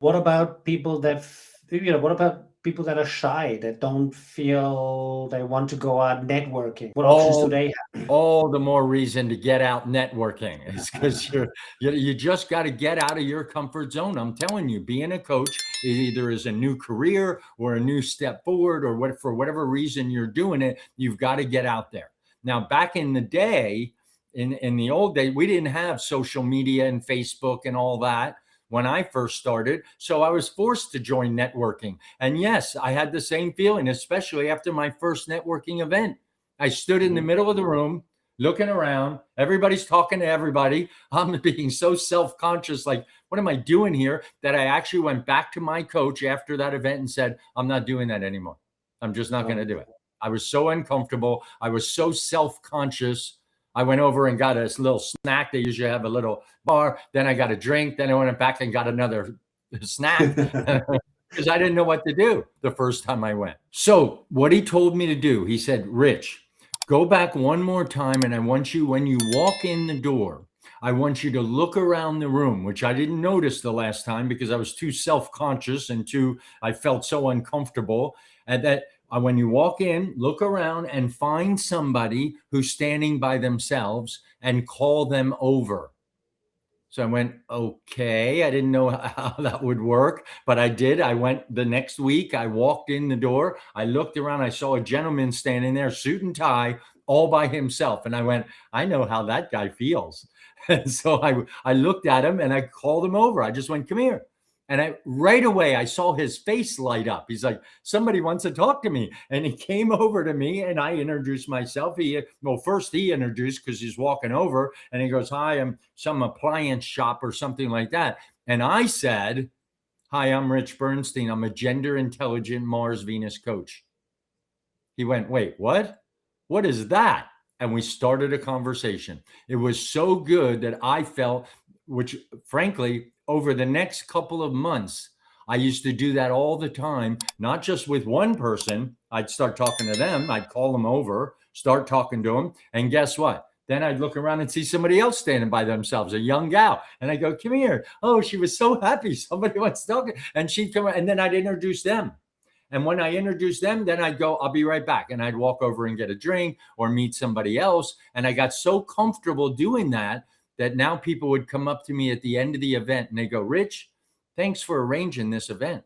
What about people that, what about people that are shy, that don't feel they want to go out networking? What options do All they have? all the more reason to get out networking is because you just got to get out of your comfort zone. I'm telling you, being a coach either is a new career or a new step forward, or what, for whatever reason you're doing it, you've got to get out there. Now, back in the day, in the old days, we didn't have social media and Facebook and all that when I first started. So I was forced to join networking. And yes, I had the same feeling, especially after my first networking event. I stood in the Mhm. middle of the room looking around. Everybody's talking to everybody. I'm being so self conscious, like, what am I doing here? That I actually went back to my coach after that event and said, I'm not doing that anymore. I'm just not going to Oh, do it. I was so uncomfortable. I was so self conscious. I went over and got a little snack. They usually have a little bar. Then I got a drink. Then I went back and got another snack. Because I didn't know what to do the first time I went. So, what he told me to do, he said, Rich, go back one more time. And I want you, when you walk in the door, I want you to look around the room, which I didn't notice the last time because I was too self conscious and I felt so uncomfortable. And that when you walk in, look around and find somebody who's standing by themselves and call them over. So I went, okay. I didn't know how that would work, but I did. I went the next week. I walked in the door. I looked around. I saw a gentleman standing there, suit and tie, all by himself. And I went, I know how that guy feels. And so I looked at him and I called him over. I just went, come here. And right away, I saw his face light up. He's like, somebody wants to talk to me. And he came over to me and I introduced myself. First he introduced because he's walking over and he goes, hi, I'm some appliance shop or something like that. And I said, hi, I'm Rich Bernstein. I'm a gender intelligent Mars Venus coach. He went, wait, what? What is that? And we started a conversation. It was so good that I felt, which frankly, over the next couple of months, I used to do that all the time, not just with one person. I'd start talking to them. I'd call them over, start talking to them. And guess what? Then I'd look around and see somebody else standing by themselves, a young gal. And I go, come here. Oh, she was so happy. Somebody wants to talk. And she'd come, and then I'd introduce them. And when I introduced them, then I'd go, I'll be right back. And I'd walk over and get a drink or meet somebody else. And I got so comfortable doing that that now people would come up to me at the end of the event and they go, Rich, thanks for arranging this event.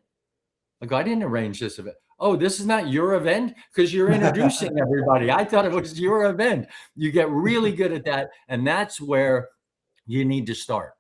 I go, I didn't arrange this event. Oh, this is not your event? Because you're introducing everybody. I thought it was your event. You get really good at that. And that's where you need to start.